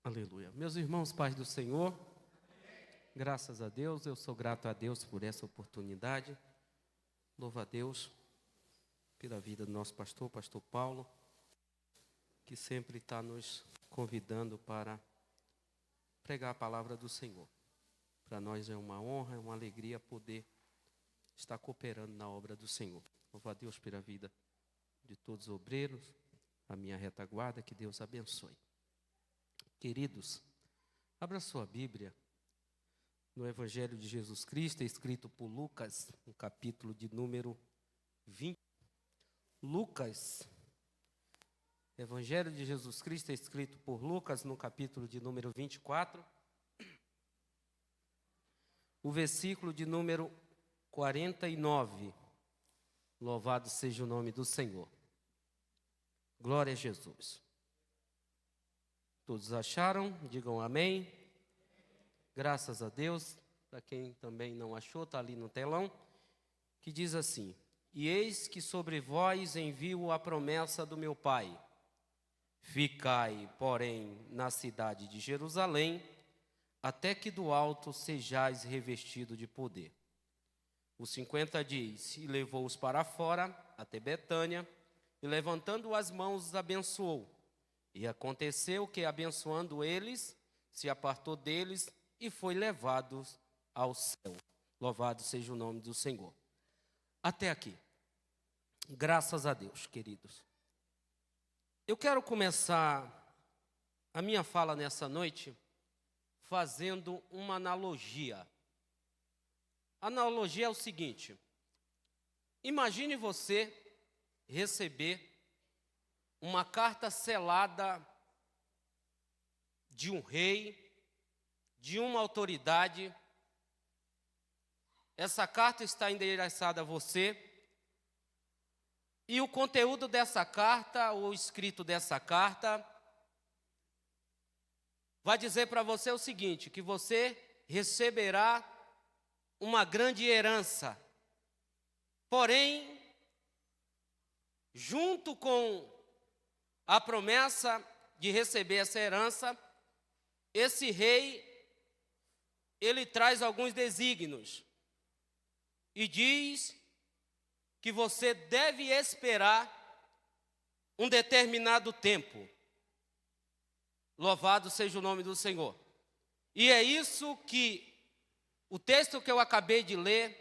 Aleluia. Meus irmãos, paz do Senhor, graças a Deus, eu sou grato a Deus por essa oportunidade. Louvo a Deus pela vida do nosso pastor Paulo, que sempre está nos convidando para pregar a palavra do Senhor. Para nós é uma honra, é uma alegria poder estar cooperando na obra do Senhor. Louvo a Deus pela vida de todos os obreiros, a minha retaguarda, que Deus abençoe. Queridos, abra sua Bíblia no Evangelho de Jesus Cristo, escrito por Lucas, no capítulo de número 20. Lucas, Evangelho de Jesus Cristo, escrito por Lucas, no capítulo de número 24, o versículo de número 49. Louvado seja o nome do Senhor. Glória a Jesus. Todos acharam? Digam amém. Graças a Deus. Para quem também não achou, está ali no telão, que diz assim: E eis que sobre vós envio a promessa do meu Pai. Ficai, porém, na cidade de Jerusalém, até que do alto sejais revestido de poder. O 50 diz: E levou-os para fora, até Betânia, e levantando as mãos, os abençoou. E aconteceu que, abençoando eles, se apartou deles e foi levado ao céu. Louvado seja o nome do Senhor. Até aqui. Graças a Deus, queridos. Eu quero começar a minha fala nessa noite fazendo uma analogia. A analogia é o seguinte: imagine você receber uma carta selada de um rei, de uma autoridade. Essa carta está endereçada a você, e o conteúdo dessa carta, o escrito dessa carta, vai dizer para você o seguinte: que você receberá uma grande herança. Porém, junto com a promessa de receber essa herança, esse rei, ele traz alguns desígnios e diz que você deve esperar um determinado tempo. Louvado seja o nome do Senhor. E é isso que o texto que eu acabei de ler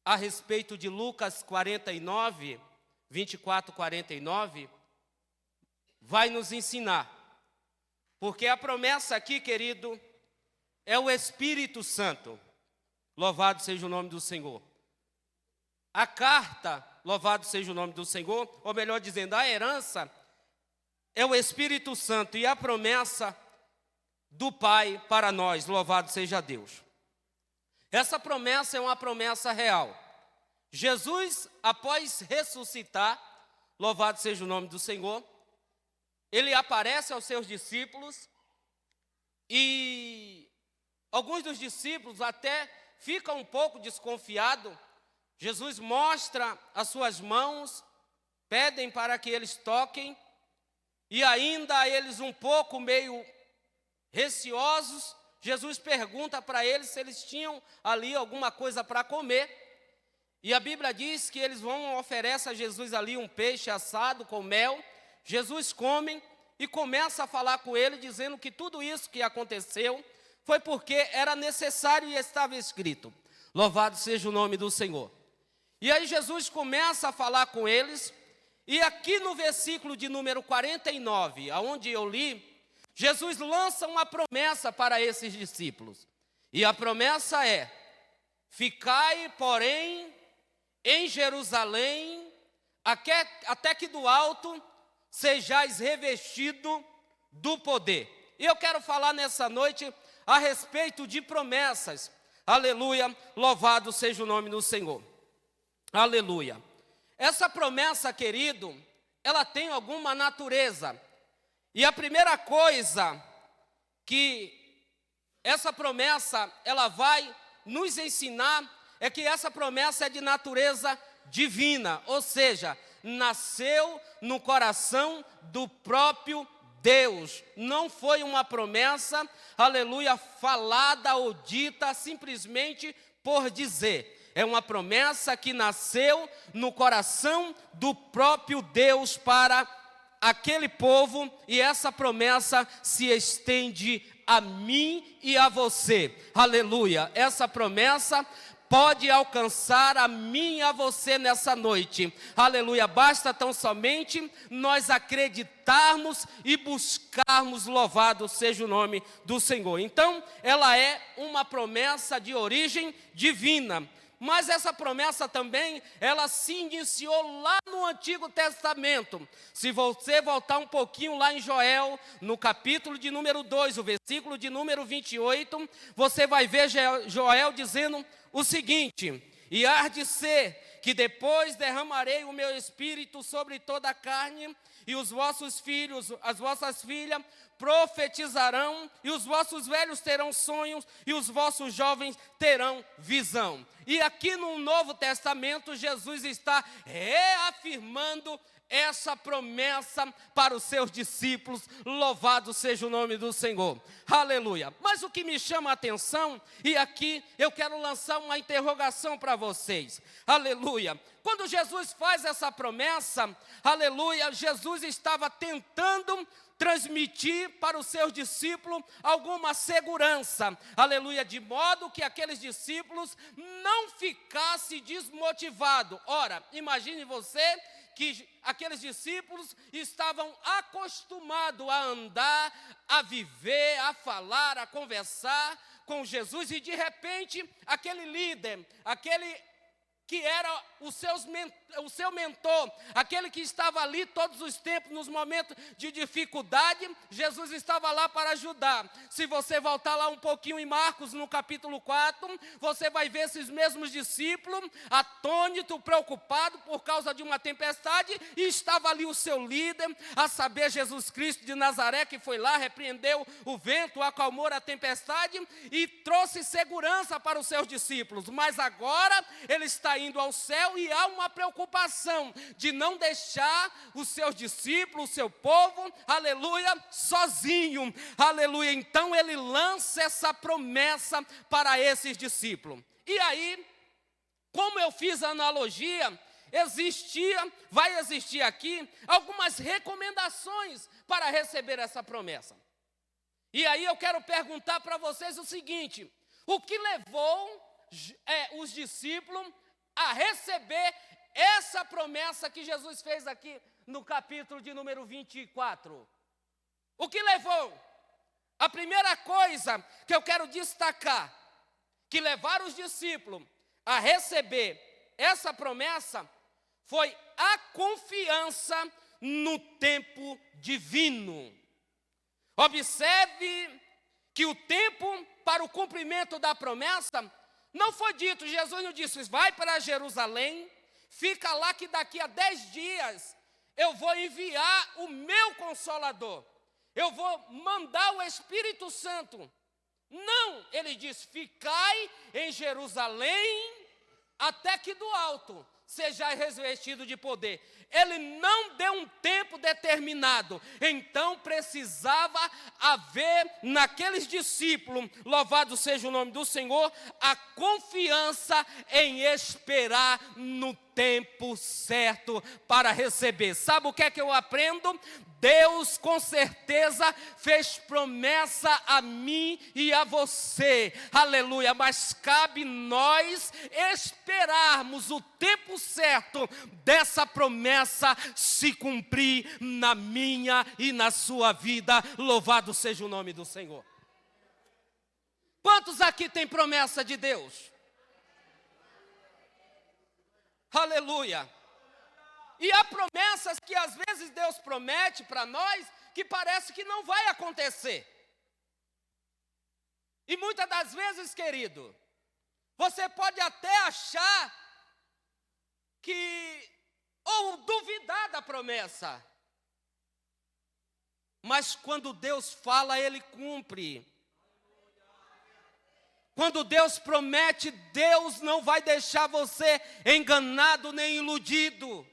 a respeito de Lucas 49, 24, 49, vai nos ensinar. Porque a promessa aqui, querido, é o Espírito Santo. Louvado seja o nome do Senhor. A carta, louvado seja o nome do Senhor, ou melhor dizendo, a herança é o Espírito Santo e a promessa do Pai para nós. Louvado seja Deus. Essa promessa é uma promessa real. Jesus, após ressuscitar, louvado seja o nome do Senhor, ele aparece aos seus discípulos e alguns dos discípulos até ficam um pouco desconfiados. Jesus mostra as suas mãos, pedem para que eles toquem, e ainda eles um pouco meio receosos, Jesus pergunta para eles se eles tinham ali alguma coisa para comer. E a Bíblia diz que eles oferecem a Jesus ali um peixe assado com mel. Jesus come e começa a falar com ele, dizendo que tudo isso que aconteceu foi porque era necessário e estava escrito. Louvado seja o nome do Senhor. E aí Jesus começa a falar com eles, e aqui no versículo de número 49, aonde eu li, Jesus lança uma promessa para esses discípulos. E a promessa é: ficai, porém, em Jerusalém, até que do alto sejais revestido do poder. E eu quero falar nessa noite a respeito de promessas. Aleluia, louvado seja o nome do Senhor. Aleluia. Essa promessa, querido, ela tem alguma natureza. E a primeira coisa que essa promessa ela vai nos ensinar é que essa promessa é de natureza divina, ou seja, nasceu no coração do próprio Deus. Não foi uma promessa, aleluia, falada ou dita simplesmente por dizer. É uma promessa que nasceu no coração do próprio Deus para aquele povo, e essa promessa se estende a mim e a você. Aleluia. Essa promessa pode alcançar a mim e a você nessa noite. Aleluia. Basta tão somente nós acreditarmos e buscarmos, louvado seja o nome do Senhor. Então, ela é uma promessa de origem divina. Mas essa promessa também, ela se iniciou lá no Antigo Testamento. Se você voltar um pouquinho lá em Joel, no capítulo de número 2, o versículo de número 28, você vai ver Joel dizendo o seguinte: e há de ser que depois derramarei o meu espírito sobre toda a carne, e os vossos filhos, as vossas filhas, profetizarão, e os vossos velhos terão sonhos, e os vossos jovens terão visão. E aqui no Novo Testamento, Jesus está reafirmando essa promessa para os seus discípulos. Louvado seja o nome do Senhor. Aleluia. Mas o que me chama a atenção, e aqui eu quero lançar uma interrogação para vocês. Aleluia. Quando Jesus faz essa promessa, aleluia, Jesus estava tentando transmitir para os seus discípulos alguma segurança, aleluia, de modo que aqueles discípulos não ficassem desmotivados. Ora, imagine você que aqueles discípulos estavam acostumados a andar, a viver, a falar, a conversar com Jesus, e de repente aquele líder, aquele que era o seu mentor, aquele que estava ali todos os tempos, nos momentos de dificuldade, Jesus estava lá para ajudar. Se você voltar lá um pouquinho em Marcos, no capítulo 4, você vai ver esses mesmos discípulos, atônitos, preocupados por causa de uma tempestade, e estava ali o seu líder, a saber, Jesus Cristo de Nazaré, que foi lá, repreendeu o vento, acalmou a tempestade e trouxe segurança para os seus discípulos. Mas agora ele está indo ao céu, e há uma preocupação de não deixar os seus discípulos, o seu povo, aleluia, sozinho, aleluia. Então ele lança essa promessa para esses discípulos. E aí, como eu fiz a analogia, vai existir aqui algumas recomendações para receber essa promessa. E aí eu quero perguntar para vocês o seguinte: o que levou os discípulos a receber essa promessa que Jesus fez aqui no capítulo de número 24? O que levou? A primeira coisa que eu quero destacar, que levaram os discípulos a receber essa promessa, foi a confiança no tempo divino. Observe que o tempo para o cumprimento da promessa não foi dito. Jesus não disse: vai para Jerusalém, fica lá que daqui a 10 dias eu vou enviar o meu Consolador, eu vou mandar o Espírito Santo. Não, ele diz: ficai em Jerusalém até que do alto sejais revestido de poder. Ele não deu um tempo determinado. Então precisava haver naqueles discípulos, louvado seja o nome do Senhor, a confiança em esperar no tempo certo para receber. Sabe o que é que eu aprendo? Deus com certeza fez promessa a mim e a você, aleluia, mas cabe nós esperarmos o tempo certo dessa promessa se cumprir na minha e na sua vida. Louvado seja o nome do Senhor. Quantos aqui tem promessa de Deus? Aleluia. E há promessas que às vezes Deus promete para nós que parece que não vai acontecer. E muitas das vezes, querido, você pode até achar ou duvidar da promessa. Mas quando Deus fala, Ele cumpre. Quando Deus promete, Deus não vai deixar você enganado nem iludido.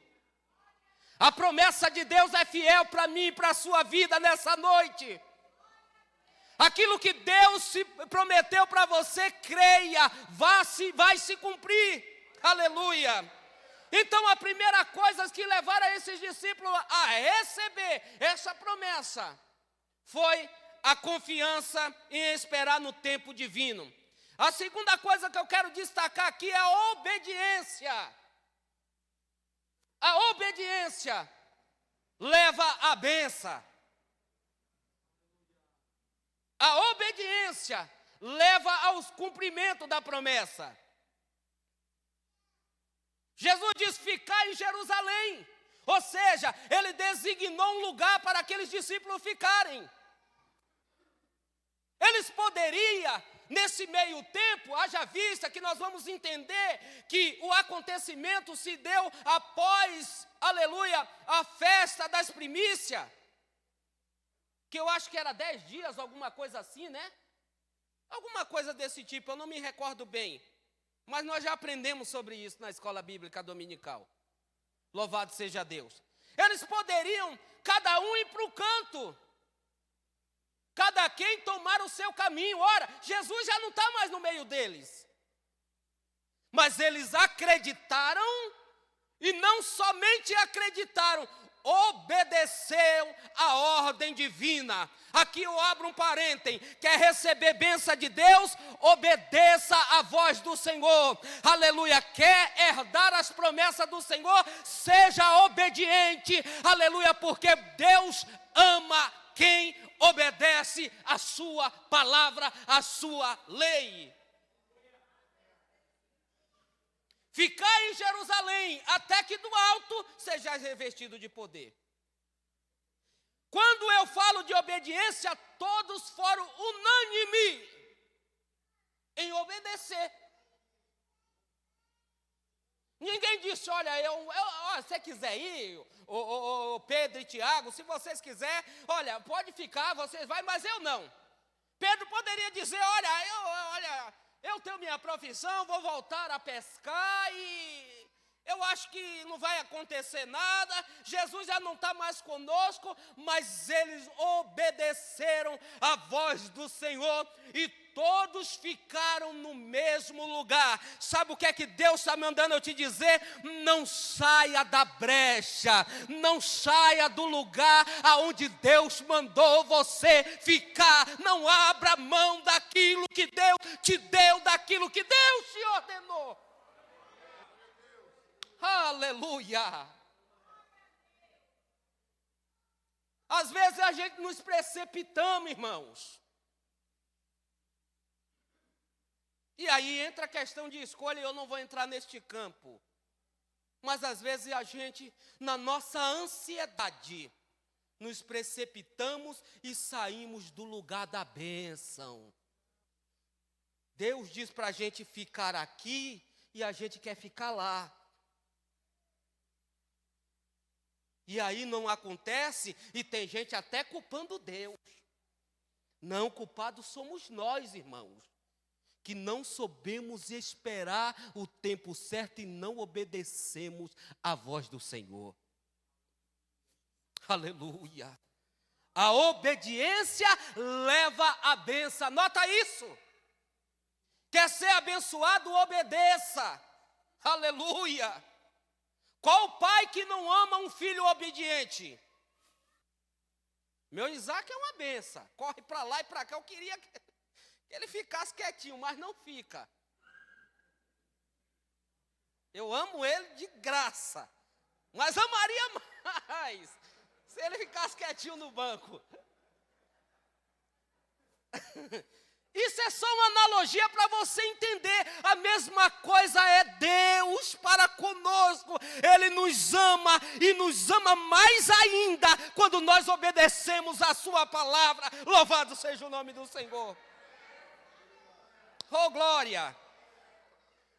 A promessa de Deus é fiel para mim e para a sua vida nessa noite. Aquilo que Deus se prometeu para você, creia, vai se cumprir. Aleluia. Então a primeira coisa que levaram esses discípulos a receber essa promessa foi a confiança em esperar no tempo divino. A segunda coisa que eu quero destacar aqui é a obediência. A obediência leva à bênção. A obediência leva ao cumprimento da promessa. Jesus diz: ficar em Jerusalém. Ou seja, ele designou um lugar para aqueles discípulos ficarem. Eles poderiam, nesse meio tempo, haja vista que nós vamos entender que o acontecimento se deu após, aleluia, a festa das primícias, que eu acho que era 10 dias, alguma coisa assim, né? Alguma coisa desse tipo, eu não me recordo bem. Mas nós já aprendemos sobre isso na escola bíblica dominical. Louvado seja Deus. Eles poderiam, cada um ir para o canto. Cada quem tomar o seu caminho. Ora, Jesus já não está mais no meio deles. Mas eles acreditaram, e não somente acreditaram, obedeceu a ordem divina. Aqui eu abro um parênteses: quer receber bênção de Deus? Obedeça a voz do Senhor. Aleluia. Quer herdar as promessas do Senhor? Seja obediente. Aleluia, porque Deus ama quem obedece a sua palavra, a sua lei. Ficar em Jerusalém, até que do alto sejais revestido de poder. Quando eu falo de obediência, todos foram unânimes em obedecer. Ninguém disse: olha, se você quiser ir, Pedro e Tiago, se vocês quiserem, olha, pode ficar, vocês vão, mas eu não. Pedro poderia dizer: olha, eu tenho minha profissão, vou voltar a pescar e eu acho que não vai acontecer nada, Jesus já não está mais conosco. Mas eles obedeceram a voz do Senhor e todos ficaram no mesmo lugar. Sabe o que é que Deus está mandando eu te dizer? Não saia da brecha, não saia do lugar aonde Deus mandou você ficar. Não abra mão daquilo que Deus te deu, daquilo que Deus te ordenou. Aleluia! Às vezes a gente nos precipitamos, irmãos. E aí entra a questão de escolha, e eu não vou entrar neste campo. Mas às vezes a gente, na nossa ansiedade, nos precipitamos e saímos do lugar da bênção. Deus diz para a gente ficar aqui e a gente quer ficar lá. E aí não acontece, e tem gente até culpando Deus. Não, culpados somos nós, irmãos, que não soubemos esperar o tempo certo e não obedecemos à voz do Senhor. Aleluia. A obediência leva à bênção. Anota isso. Quer ser abençoado? Obedeça. Aleluia. Qual pai que não ama um filho obediente? Meu Isaac é uma benção. Corre para lá e para cá. Eu queria que ele ficasse quietinho, mas não fica. Eu amo ele de graça, mas amaria mais se ele ficasse quietinho no banco. Isso é só uma analogia para você entender. A mesma coisa é Deus para conosco. Ele nos ama e nos ama mais ainda quando nós obedecemos a sua palavra. Louvado seja o nome do Senhor. Oh, glória.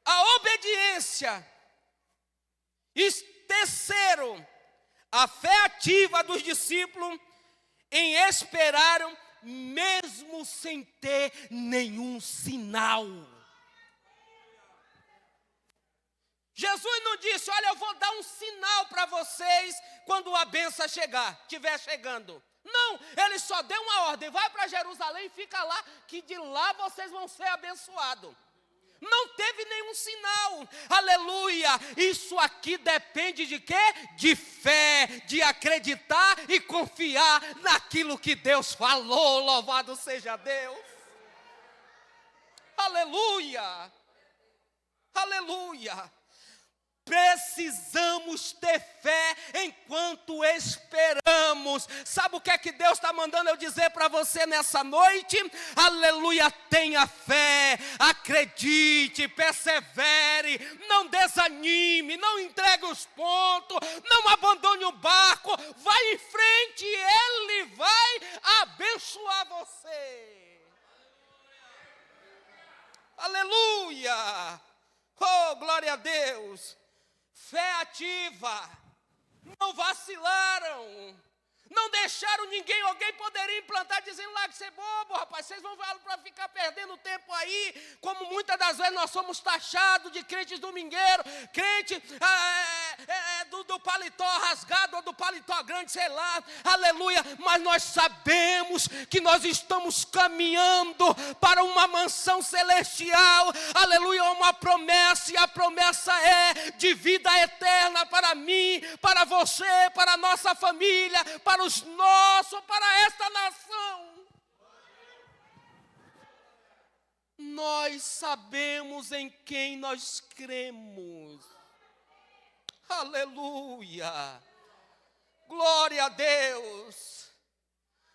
A obediência. Terceiro, a fé ativa dos discípulos em esperar mesmo sem ter nenhum sinal. Jesus não disse: olha, eu vou dar um sinal para vocês quando a bênção estiver chegando. Não, ele só deu uma ordem, vai para Jerusalém e fica lá, que de lá vocês vão ser abençoados. Não teve nenhum sinal, aleluia. Isso aqui depende de quê? De fé, de acreditar e confiar naquilo que Deus falou. Louvado seja Deus. Aleluia, aleluia. Precisamos ter fé enquanto esperamos. Sabe o que é que Deus está mandando eu dizer para você nessa noite? Aleluia, tenha fé, acredite, persevere, não desanime, não entregue os pontos, não abandone o barco, vai em frente e Ele vai abençoar você. Aleluia, oh glória a Deus. Fé ativa, não vacilaram, não deixaram alguém poderia implantar dizendo lá que você é bobo, rapaz, vocês vão para ficar perdendo tempo aí, como muitas das vezes nós somos taxados de crentes domingueiros, crente do paletó rasgado ou do paletó grande, sei lá, aleluia, mas nós sabemos que nós estamos caminhando para uma mansão celestial, aleluia, uma promessa, e a promessa é de vida eterna para mim, para você, para a nossa família, para os nossos, para esta nação. Nós sabemos em quem nós cremos. Aleluia. Glória a Deus.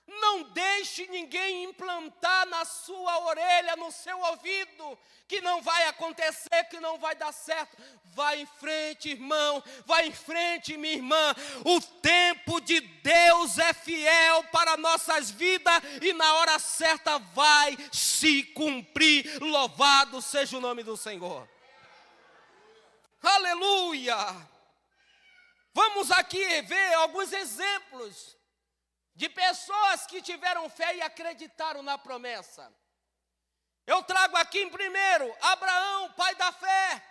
Não deixe ninguém implantar na sua orelha, no seu ouvido, que não vai acontecer, que não vai dar certo. Vai em frente, irmão, vai em frente, minha irmã. O tempo de Deus é fiel para nossas vidas e na hora certa vai se cumprir. Louvado seja o nome do Senhor. Aleluia. Vamos aqui ver alguns exemplos de pessoas que tiveram fé e acreditaram na promessa. Eu trago aqui em primeiro, Abraão, pai da fé.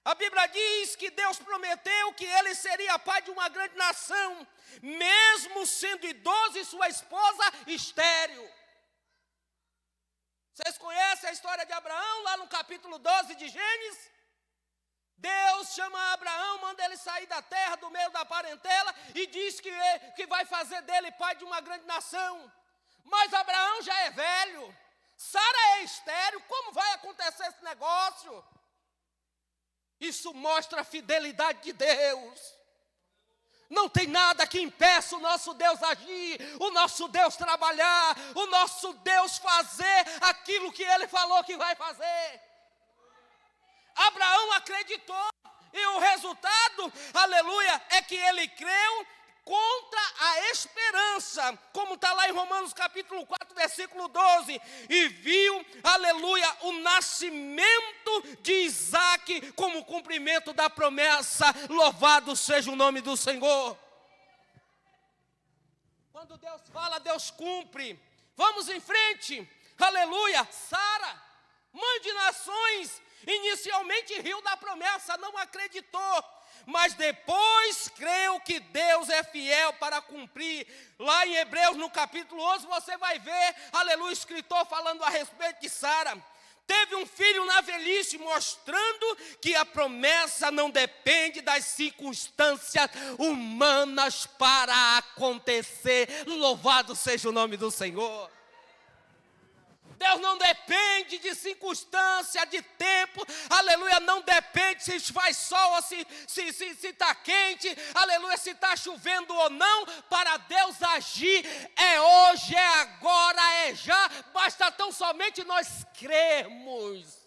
A Bíblia diz que Deus prometeu que ele seria pai de uma grande nação, mesmo sendo idoso e sua esposa estéril. Vocês conhecem a história de Abraão, lá no capítulo 12 de Gênesis? Deus chama Abraão, manda ele sair da terra, do meio da parentela, e diz que vai fazer dele pai de uma grande nação. Mas Abraão já é velho, Sara é estéril, como vai acontecer esse negócio? Isso mostra a fidelidade de Deus. Não tem nada que impeça o nosso Deus agir, o nosso Deus trabalhar, o nosso Deus fazer aquilo que Ele falou que vai fazer. Abraão acreditou e o resultado, aleluia, é que ele creu contra a esperança, como está lá em Romanos capítulo 4, versículo 12, e viu, aleluia, o nascimento de Isaque como cumprimento da promessa. Louvado seja o nome do Senhor. Quando Deus fala, Deus cumpre. Vamos em frente, aleluia. Sara, mãe de nações, inicialmente riu da promessa, não acreditou, mas depois creu que Deus é fiel para cumprir. Lá em Hebreus, no capítulo 11, você vai ver, aleluia, o escritor falando a respeito de Sara. Teve um filho na velhice, mostrando que a promessa não depende das circunstâncias humanas para acontecer. Louvado seja o nome do Senhor. Deus não depende de circunstância, de tempo, aleluia, não depende se faz sol ou se está quente, aleluia, se está chovendo ou não. Para Deus agir é hoje, é agora, é já, basta tão somente nós cremos,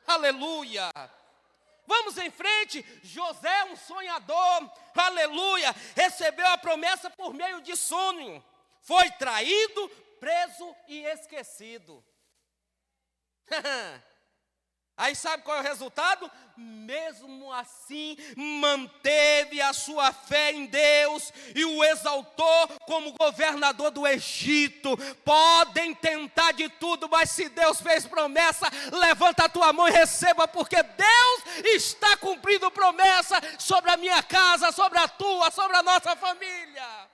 aleluia. Vamos em frente. José, um sonhador, aleluia, recebeu a promessa por meio de sonho, foi traído, preso e esquecido. Aí sabe qual é o resultado? Mesmo assim, manteve a sua fé em Deus e o exaltou como governador do Egito. Podem tentar de tudo, mas se Deus fez promessa, levanta a tua mão e receba, porque Deus está cumprindo promessa sobre a minha casa, sobre a tua, sobre a nossa família.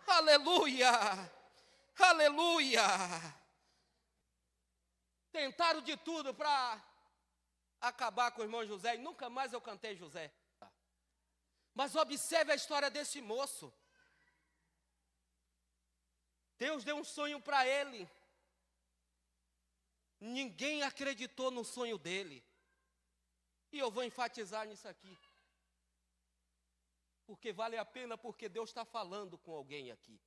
Aleluia! Aleluia! Tentaram de tudo para acabar com o irmão José, e nunca mais eu cantei José. Mas observe a história desse moço. Deus deu um sonho para ele. Ninguém acreditou no sonho dele. E eu vou enfatizar nisso aqui. Porque vale a pena, porque Deus está falando com alguém aqui.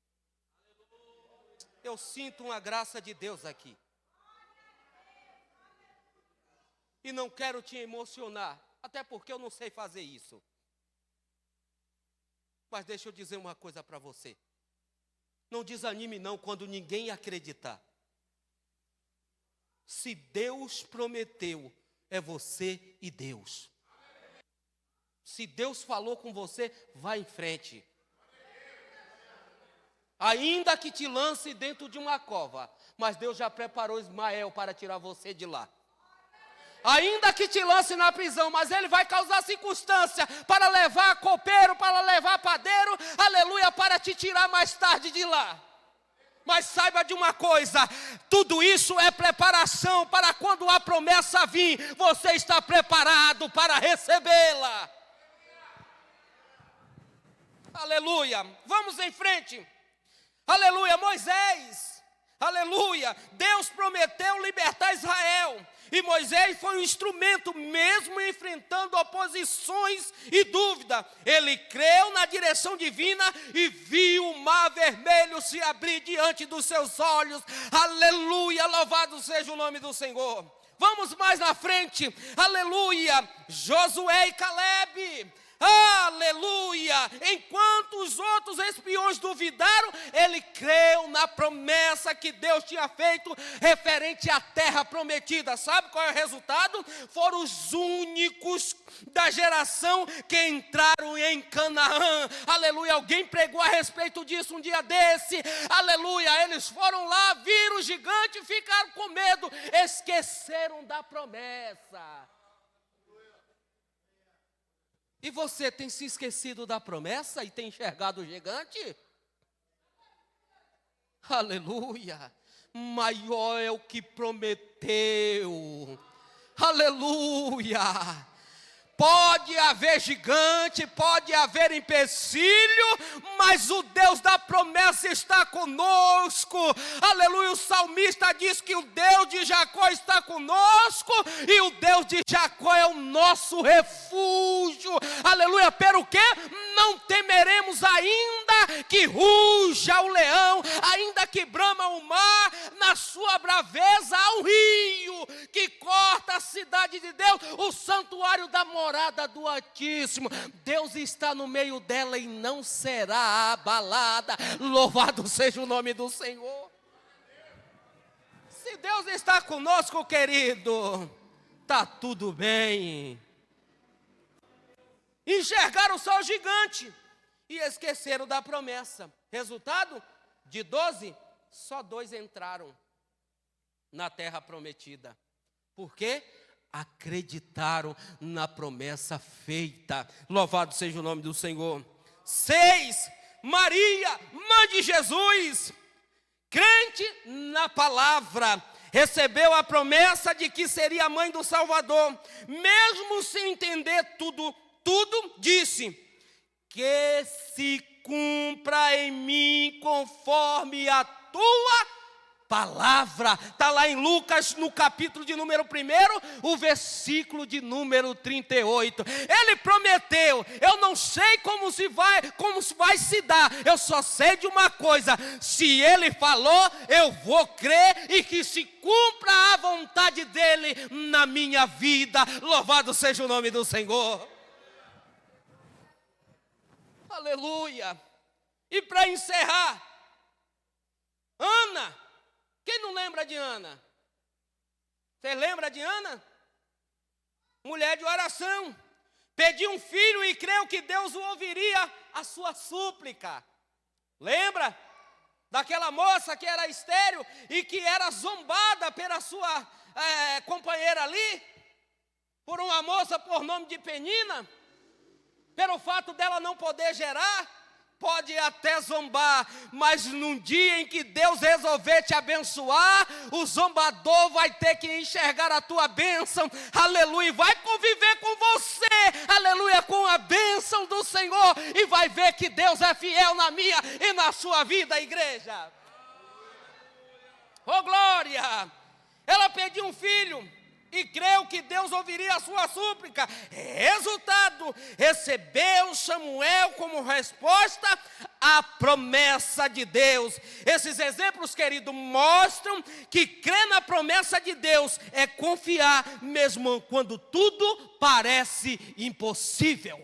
Eu sinto uma graça de Deus aqui. E não quero te emocionar, até porque eu não sei fazer isso. Mas deixa eu dizer uma coisa para você. Não desanime não quando ninguém acreditar. Se Deus prometeu, é você e Deus. Se Deus falou com você, vá em frente. Ainda que te lance dentro de uma cova, mas Deus já preparou Ismael para tirar você de lá. Ainda que te lance na prisão, mas ele vai causar circunstância para levar copeiro, para levar padeiro, aleluia, para te tirar mais tarde de lá. Mas saiba de uma coisa, tudo isso é preparação para quando a promessa vir, você está preparado para recebê-la. Aleluia, vamos em frente. Aleluia, Moisés, aleluia, Deus prometeu libertar Israel. E Moisés foi um instrumento, mesmo enfrentando oposições e dúvida. Ele creu na direção divina e viu o mar vermelho se abrir diante dos seus olhos. Aleluia, louvado seja o nome do Senhor. Vamos mais na frente, aleluia, Josué e Calebe. Aleluia! Enquanto os outros espiões duvidaram, ele creu na promessa que Deus tinha feito referente à terra prometida. Sabe qual é o resultado? Foram os únicos da geração que entraram em Canaã. Aleluia! Alguém pregou a respeito disso um dia desse. Aleluia! Eles foram lá, viram o gigante, ficaram com medo, esqueceram da promessa. E você tem se esquecido da promessa e tem enxergado o gigante? Aleluia! Maior é o que prometeu. Aleluia! Pode haver gigante, pode haver empecilho, mas o Deus da promessa está conosco. Aleluia, o salmista diz que o Deus de Jacó está conosco e o Deus de Jacó é o nosso refúgio. Aleluia, pelo que não temeremos ainda que ruja o leão, ainda que brama o mar, na sua braveza há um rio que corta a cidade de Deus, o santuário da morada do Altíssimo. Deus está no meio dela e não será abalada. Louvado seja o nome do Senhor. Se Deus está conosco, querido, está tudo bem. Enxergaram só o gigante e esqueceram da promessa. Resultado? De 12, só 2 entraram na terra prometida. Por quê? Acreditaram na promessa feita. Louvado seja o nome do Senhor. 6, Maria, mãe de Jesus, crente na palavra, recebeu a promessa de que seria a mãe do Salvador. Mesmo sem entender tudo, disse: que se cumpra em mim conforme a tua palavra. Está lá em Lucas, no capítulo de número 1, o versículo de número 38. Ele prometeu. Eu não sei como vai se dar. Eu só sei de uma coisa: se ele falou, eu vou crer e que se cumpra a vontade dele na minha vida. Louvado seja o nome do Senhor. Aleluia. E para encerrar, Ana. Quem não lembra de Ana? Você lembra de Ana? Mulher de oração. Pediu um filho e creu que Deus o ouviria a sua súplica. Lembra daquela moça que era estéril e que era zombada pela sua companheira ali? Por uma moça por nome de Penina? Pelo fato dela não poder gerar? Pode até zombar, mas num dia em que Deus resolver te abençoar, o zombador vai ter que enxergar a tua bênção, aleluia, vai conviver com você, aleluia, com a bênção do Senhor, e vai ver que Deus é fiel na minha e na sua vida, igreja. Oh glória! Ela pediu um filho e creu que Deus ouviria a sua súplica. Resultado, recebeu Samuel como resposta à promessa de Deus. Esses exemplos, querido, mostram que crer na promessa de Deus é confiar mesmo quando tudo parece impossível.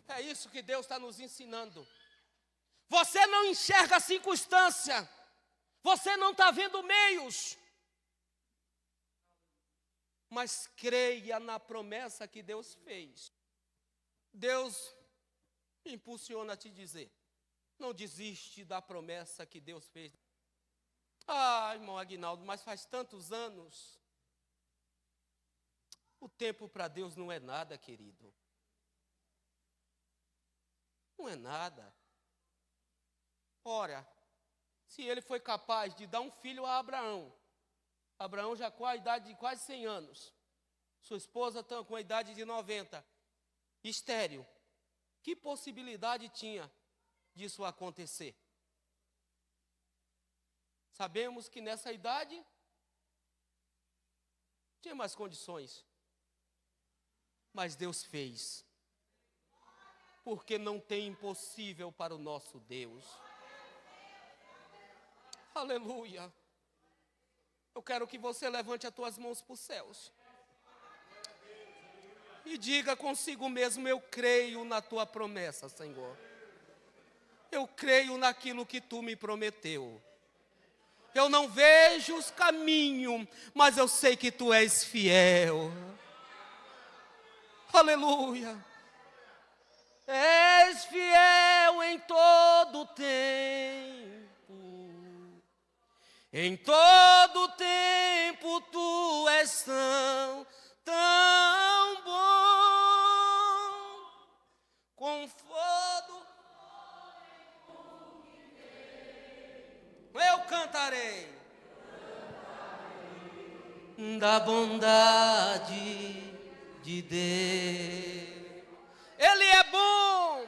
É isso que Deus está nos ensinando. Você não enxerga a circunstância, você não está vendo meios, mas creia na promessa que Deus fez. Deus impulsiona a te dizer, não desiste da promessa que Deus fez. Ah, irmão Aguinaldo, mas faz tantos anos. O tempo para Deus não é nada, querido. Não é nada. Ora, se ele foi capaz de dar um filho a Abraão, Abraão já com a idade de quase 100 anos, sua esposa com a idade de 90, estéril. Que possibilidade tinha disso acontecer? Sabemos que nessa idade tinha mais condições, mas Deus fez, porque não tem impossível para o nosso Deus. Aleluia. Eu quero que você levante as tuas mãos para os céus e diga consigo mesmo, eu creio na tua promessa, Senhor. Eu creio naquilo que tu me prometeu. Eu não vejo os caminhos, mas eu sei que tu és fiel. Aleluia. És fiel em todo tempo. Em todo tempo tu és tão bom, conforto eu cantarei da bondade de Deus. Ele é bom,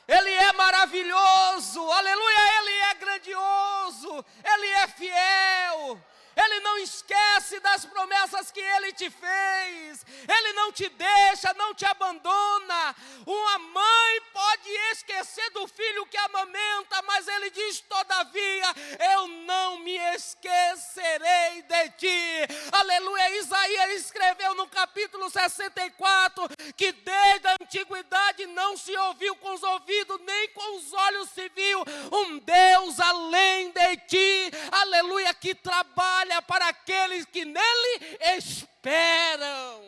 Ele é maravilhoso, aleluia, Ele é grandioso, Ele é fiel. Ele não esquece das promessas que Ele te fez. Ele não te deixa, não te abandona. Uma mãe pode esquecer do filho que amamenta, mas Ele diz, todavia, eu não me esquecerei de ti. Aleluia, Isaías escreveu no capítulo 64, que desde a antiguidade não se ouviu com os ouvidos, nem com os olhos se viu um Deus além de ti. Aleluia, que trabalha para aqueles que nele esperam.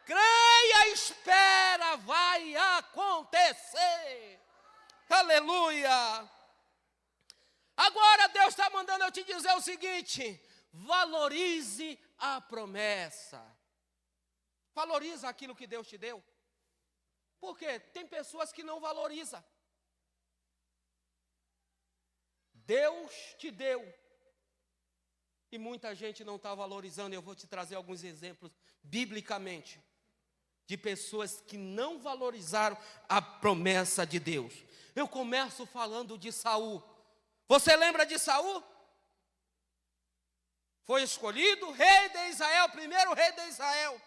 Creia, espera, vai acontecer. Aleluia. Agora Deus está mandando eu te dizer o seguinte: valorize a promessa. Valoriza aquilo que Deus te deu. Porque tem pessoas que não valorizam. Deus te deu. E muita gente não está valorizando. Eu vou te trazer alguns exemplos, biblicamente, de pessoas que não valorizaram a promessa de Deus. Eu começo falando de Saul. Você lembra de Saul? Foi escolhido rei de Israel, primeiro rei de Israel.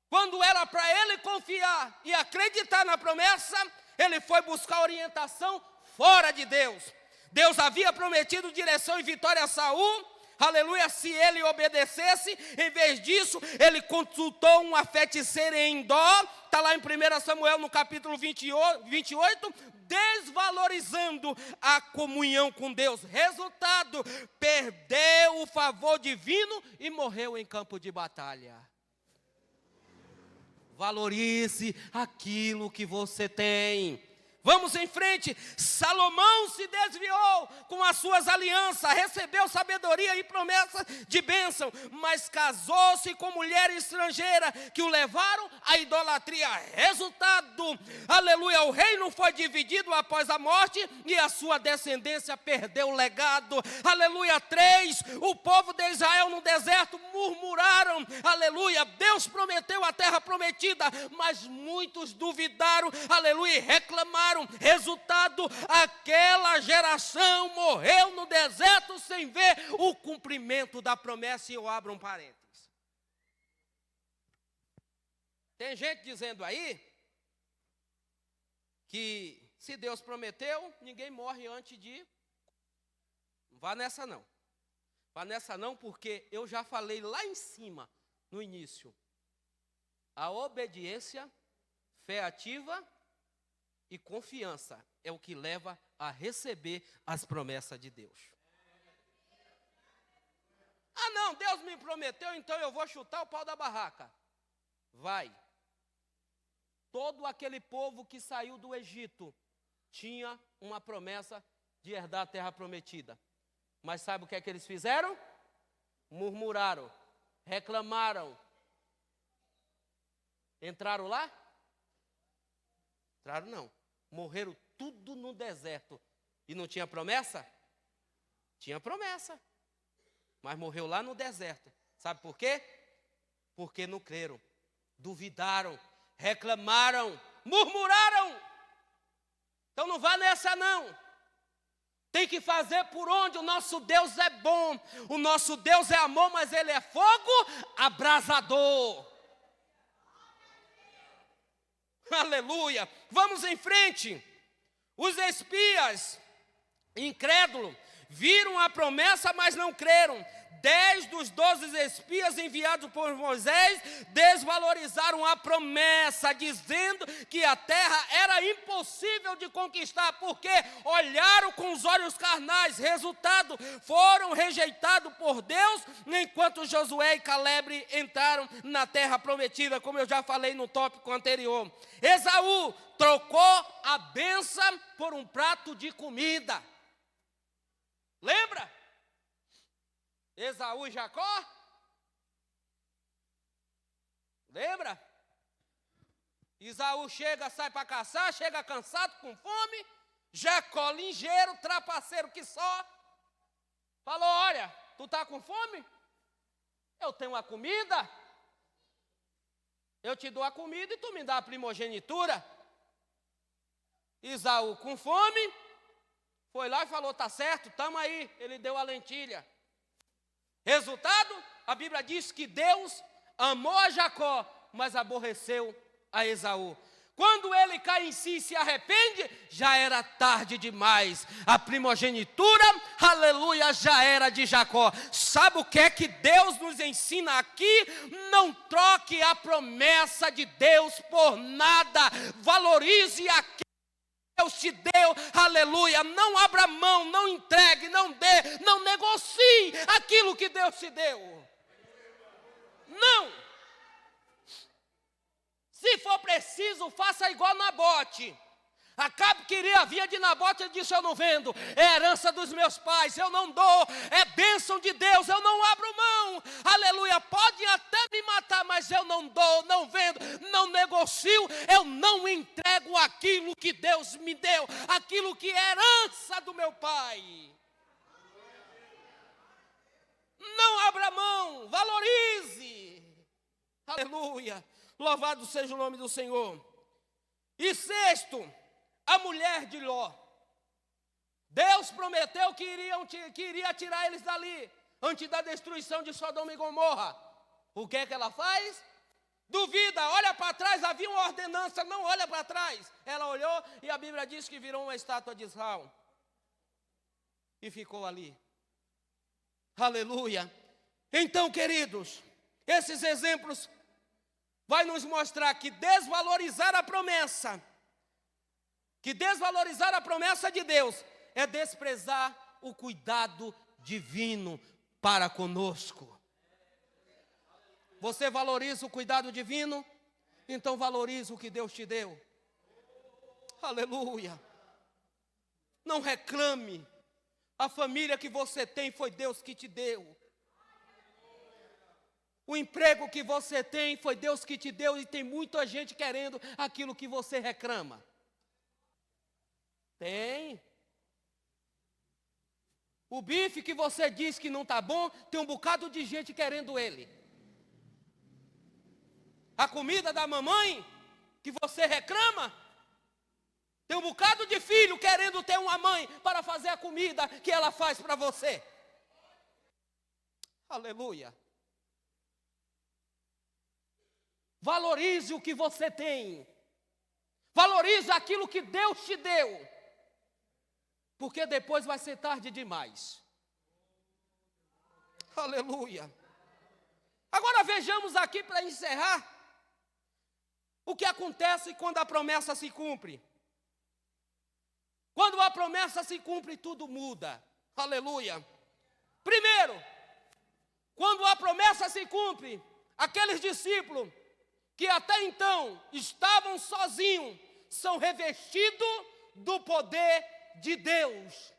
Quando era para ele confiar e acreditar na promessa, ele foi buscar orientação fora de Deus. Deus havia prometido direção e vitória a Saul, aleluia, se ele obedecesse. Em vez disso, ele consultou uma feiticeira em Endor, está lá em 1 Samuel no capítulo 28, desvalorizando a comunhão com Deus. Resultado, perdeu o favor divino e morreu em campo de batalha. Valorize aquilo que você tem. Vamos em frente. Salomão se desviou com as suas alianças, recebeu sabedoria e promessa de bênção, mas casou-se com mulher estrangeira que o levaram à idolatria. Resultado, aleluia, o reino foi dividido após a morte e a sua descendência perdeu o legado. Aleluia. 3, o povo de Israel no deserto murmuraram, aleluia, Deus prometeu a terra prometida, mas muitos duvidaram, aleluia, e reclamaram. Resultado, aquela geração morreu no deserto sem ver o cumprimento da promessa. E eu abro um parênteses. Tem gente dizendo aí que se Deus prometeu, ninguém morre antes de... Não vá nessa não. Vá nessa não, porque eu já falei lá em cima, no início. A obediência, fé ativa e confiança é o que leva a receber as promessas de Deus. Ah não, Deus me prometeu, então eu vou chutar o pau da barraca. Vai. Todo aquele povo que saiu do Egito tinha uma promessa de herdar a terra prometida. Mas sabe o que é que eles fizeram? Murmuraram, reclamaram. Entraram lá? Entraram não. Morreram tudo no deserto. E não tinha promessa? Tinha promessa. Mas morreu lá no deserto. Sabe por quê? Porque não creram. Duvidaram. Reclamaram. Murmuraram. Então não vá nessa não. Tem que fazer por onde. O nosso Deus é bom. O nosso Deus é amor, mas Ele é fogo abrasador. Aleluia. Vamos em frente. Os espias, incrédulos, viram a promessa, mas não creram. 10 dos 12 espias enviados por Moisés desvalorizaram a promessa, dizendo que a terra era impossível de conquistar, porque olharam com os olhos carnais. Resultado, foram rejeitados por Deus, enquanto Josué e Caleb entraram na terra prometida, como eu já falei no tópico anterior. Esaú trocou a bênção por um prato de comida. Lembra? Esaú e Jacó? Lembra? Esaú chega, sai para caçar, chega cansado, com fome. Jacó, ligeiro, trapaceiro que só, falou: olha, tu está com fome? Eu tenho uma comida. Eu te dou a comida e tu me dá a primogenitura. Esaú, com fome, foi lá e falou: tá certo, tamo aí. Ele deu a lentilha. Resultado, a Bíblia diz que Deus amou a Jacó, mas aborreceu a Esaú. Quando ele cai em si e se arrepende, já era tarde demais. A primogenitura, aleluia, já era de Jacó. Sabe o que é que Deus nos ensina aqui? Não troque a promessa de Deus por nada. Valorize aquilo que Deus te deu, aleluia. Não abra mão, não entregue, não dê, não negocie aquilo que Deus te deu. Não. Se for preciso, faça igual Nabote. Acabe queria a vinha de Nabote, ele disse: eu não vendo, é herança dos meus pais, eu não dou, é bênção de Deus, eu não abro mão, aleluia, podem até me matar, mas eu não dou, não vendo, não negocio, eu não entrego aquilo que Deus me deu, aquilo que é herança do meu pai. Não abra mão, valorize, aleluia, louvado seja o nome do Senhor. E sexto, a mulher de Ló. Deus prometeu que iria tirar eles dali, antes da destruição de Sodoma e Gomorra. O que é que ela faz? Duvida, olha para trás, havia uma ordenança, não olha para trás. Ela olhou e a Bíblia diz que virou uma estátua de Israel. E ficou ali. Aleluia. Então, queridos, esses exemplos vai nos mostrar que desvalorizar a promessa de Deus é desprezar o cuidado divino para conosco. Você valoriza o cuidado divino? Então valorize o que Deus te deu. Aleluia. Não reclame. A família que você tem foi Deus que te deu. O emprego que você tem foi Deus que te deu, e tem muita gente querendo aquilo que você reclama. Tem. O bife que você diz que não está bom, tem um bocado de gente querendo ele. A comida da mamãe que você reclama, tem um bocado de filho querendo ter uma mãe para fazer a comida que ela faz para você. Aleluia. Valorize o que você tem. Valorize aquilo que Deus te deu. Porque depois vai ser tarde demais. Aleluia. Agora vejamos aqui para encerrar o que acontece quando a promessa se cumpre. Quando a promessa se cumpre, tudo muda. Aleluia. Primeiro, quando a promessa se cumpre, aqueles discípulos que até então estavam sozinhos, são revestidos do poder de Deus.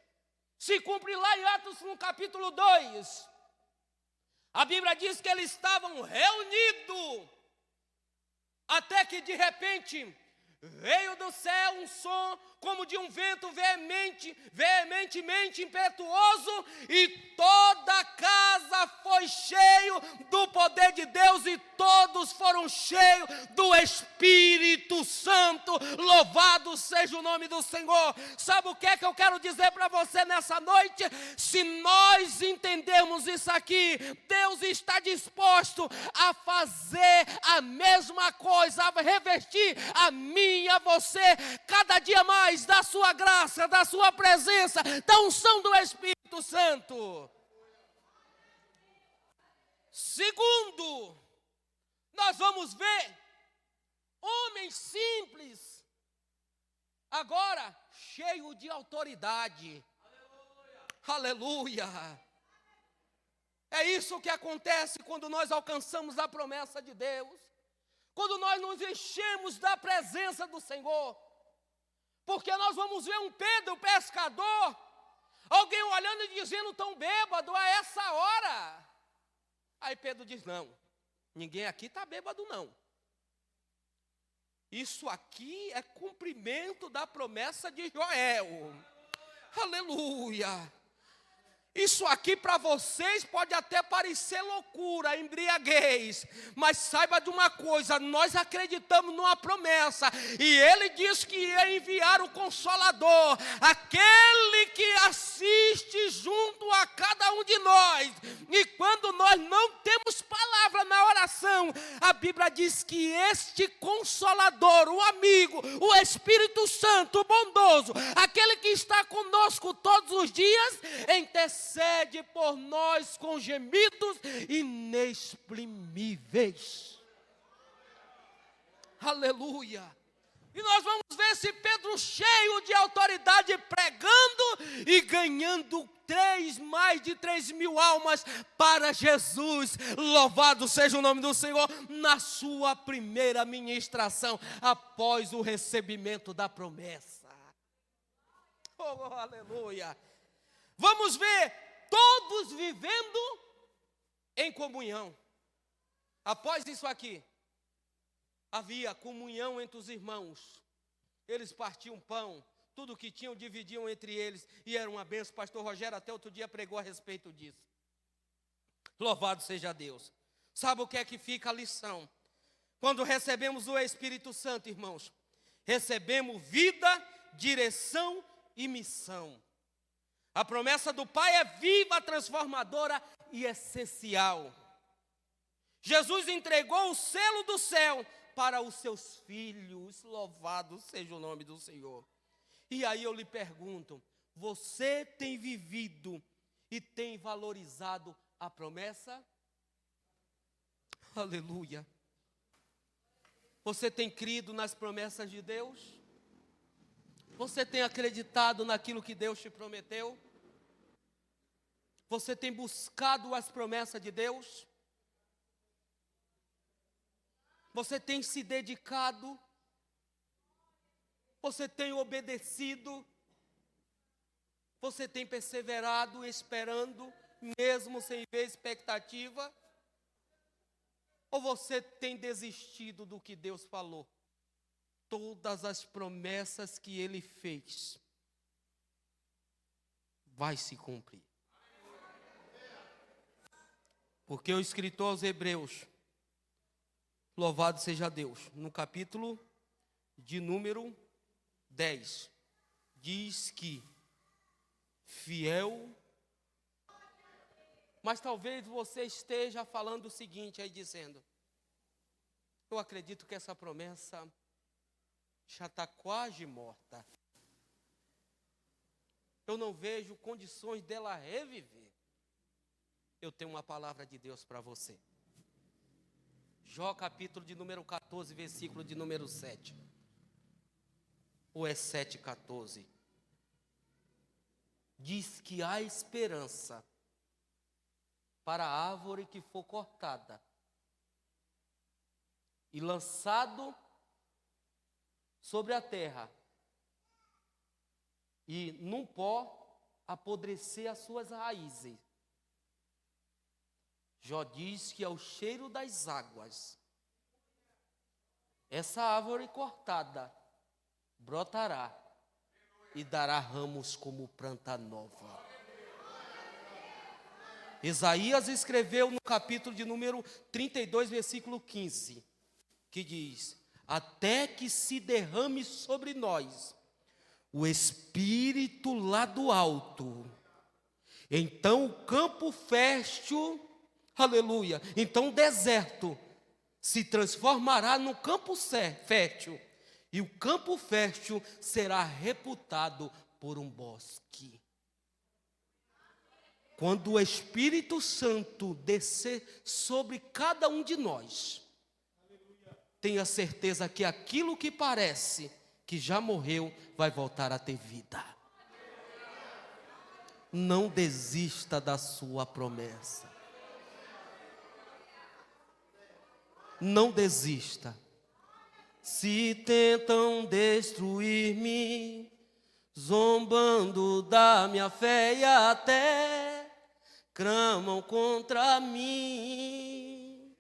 Se cumpre lá em Atos no capítulo 2. A Bíblia diz que eles estavam reunidos, até que de repente veio do céu um som como de um vento veementemente impetuoso, e toda a casa foi cheio do poder de Deus, e todos foram cheios do Espírito Santo. Louvado seja o nome do Senhor. Sabe o que é que eu quero dizer para você nessa noite? Se nós entendermos isso aqui, Deus está disposto a fazer a mesma coisa, a revestir a mim e a você cada dia mais da sua graça, da sua presença, da unção do Espírito Santo. Segundo, nós vamos ver homens simples, agora cheio de autoridade. Aleluia. Aleluia. É isso que acontece quando nós alcançamos a promessa de Deus, quando nós nos enchemos da presença do Senhor. Porque nós vamos ver um Pedro pescador, alguém olhando e dizendo: tão bêbado a essa hora. Aí Pedro diz: não, ninguém aqui está bêbado não. Isso aqui é cumprimento da promessa de Joel. Aleluia. Isso aqui para vocês pode até parecer loucura, embriaguez, mas saiba de uma coisa: nós acreditamos numa promessa, e Ele diz que ia enviar o Consolador, aquele que assiste junto a cada um de nós. E quando nós não temos palavra na oração, a Bíblia diz que este Consolador, o amigo, o Espírito Santo, o bondoso, aquele que está conosco todos os dias, intercede por nós com gemidos inexprimíveis. Aleluia. E nós vamos ver esse Pedro cheio de autoridade, pregando e ganhando mais de 3.000 almas para Jesus. Louvado seja o nome do Senhor, na sua primeira ministração, após o recebimento da promessa. Oh, aleluia. Vamos ver todos vivendo em comunhão. Após isso aqui, havia comunhão entre os irmãos. Eles partiam pão, tudo que tinham dividiam entre eles, e era uma bênção. Pastor Rogério até outro dia pregou a respeito disso. Louvado seja Deus. Sabe o que é que fica a lição? Quando recebemos o Espírito Santo, irmãos, recebemos vida, direção e missão. A promessa do Pai é viva, transformadora e essencial. Jesus entregou o selo do céu para os seus filhos. Louvado seja o nome do Senhor. E aí eu lhe pergunto: você tem vivido e tem valorizado a promessa? Aleluia. Você tem crido nas promessas de Deus? Você tem acreditado naquilo que Deus te prometeu? Você tem buscado as promessas de Deus? Você tem se dedicado? Você tem obedecido? Você tem perseverado, esperando, mesmo sem ver expectativa? Ou você tem desistido do que Deus falou? Todas as promessas que Ele fez vai se cumprir. Porque o escritor aos Hebreus, louvado seja Deus, no capítulo de número 10, diz que fiel. Mas talvez você esteja falando o seguinte aí, dizendo: eu acredito que essa promessa já está quase morta. Eu não vejo condições dela reviver. Eu tenho uma palavra de Deus para você. Jó capítulo de número 14, versículo de número 7. Ou é 7,14. Diz que há esperança para a árvore que for cortada e lançado sobre a terra, e num pó apodrecer as suas raízes. Jó diz que ao cheiro das águas, essa árvore cortada brotará e dará ramos como planta nova. Isaías escreveu no capítulo de número 32, versículo 15, que diz: até que se derrame sobre nós o Espírito lá do alto, então o campo fértil, aleluia, então o deserto se transformará no campo fértil, e o campo fértil será reputado por um bosque. Quando o Espírito Santo descer sobre cada um de nós, tenha certeza que aquilo que parece que já morreu vai voltar a ter vida. Não desista da sua promessa. Não desista. Se tentam destruir-me, zombando da minha fé e até clamam contra mim,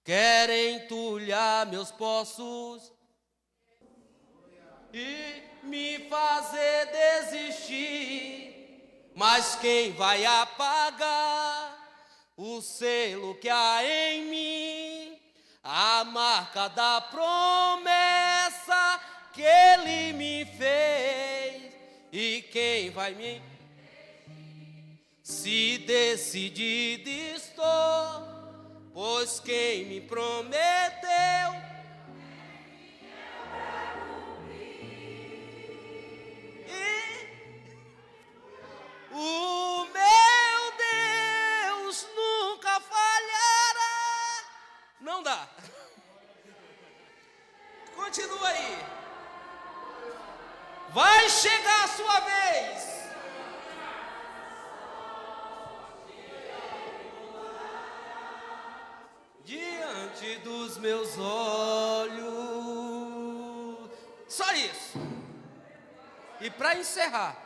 querem entulhar meus poços e me fazer desistir, mas quem vai apagar o selo que há em mim, a marca da promessa que Ele me fez, e quem vai me... Se decidido estou, pois quem me prometeu, e o meu Deus nunca falhará. Não dá. Continua aí. Vai chegar a sua vez. Diante dos meus olhos. Só isso. E para encerrar,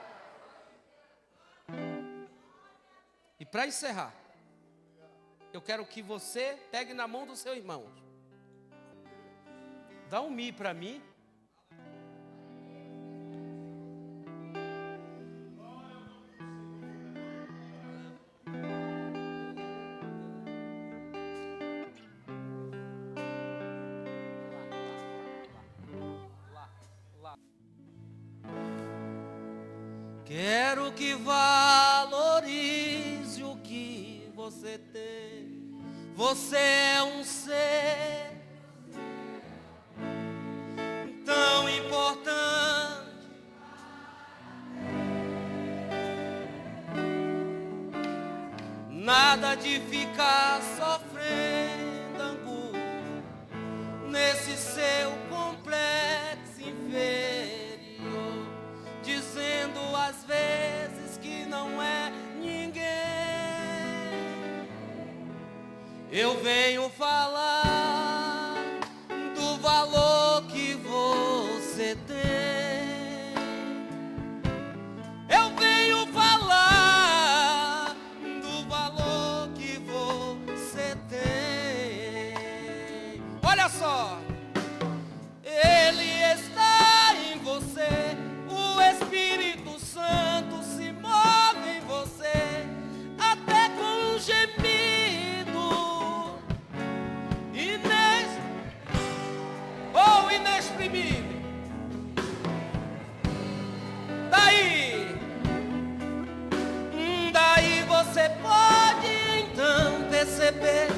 eu quero que você pegue na mão do seu irmão. Dá um mi para mim. Quero que valorize o que você tem. Você é um ser tão importante. nada de ficar sofrendo angústia nesse seu complexo inferior, dizendo às vezes que não é ninguém. Eu venho falar do valor que você tem. Eu venho falar do valor que você tem. Olha só, Ele está em você, o Espírito Santo se move em você, até com um gemido inexprimível. Daí você pode então perceber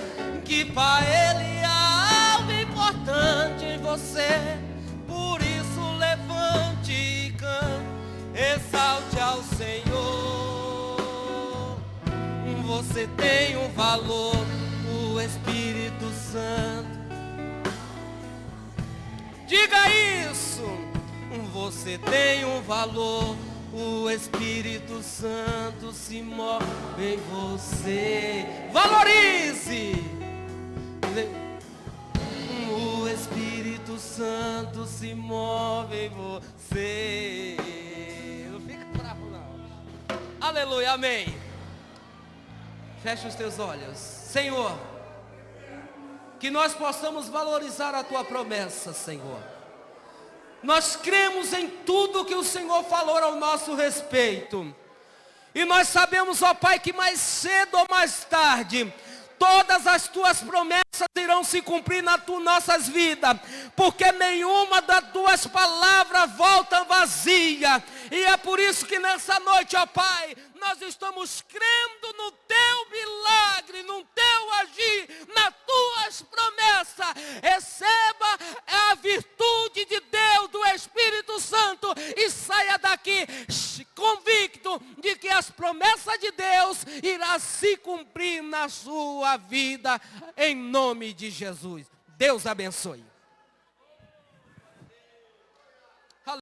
que para Ele há algo importante em você. Por isso levante e cante, exalte ao Senhor. Você tem um valor, o Espírito Santo. Diga isso. Você tem um valor, o Espírito Santo se move em você. Valorize. O Espírito Santo se move em você. Não fica bravo não. Aleluia, amém. Feche os teus olhos. Senhor, que nós possamos valorizar a Tua promessa, Senhor. Nós cremos em tudo que o Senhor falou ao nosso respeito. E nós sabemos, ó Pai, que mais cedo ou mais tarde, todas as Tuas promessas irão se cumprir nas nossas vidas. Porque nenhuma das Tuas palavras volta vazia. E é por isso que nessa noite, ó Pai, nós estamos crendo no Teu milagre, no Teu agir, nas Tuas promessas. Receba a virtude de Deus, do Espírito Santo, e saia daqui convicto de que as promessas de Deus irão se cumprir na sua vida, em nome de Jesus. Deus abençoe.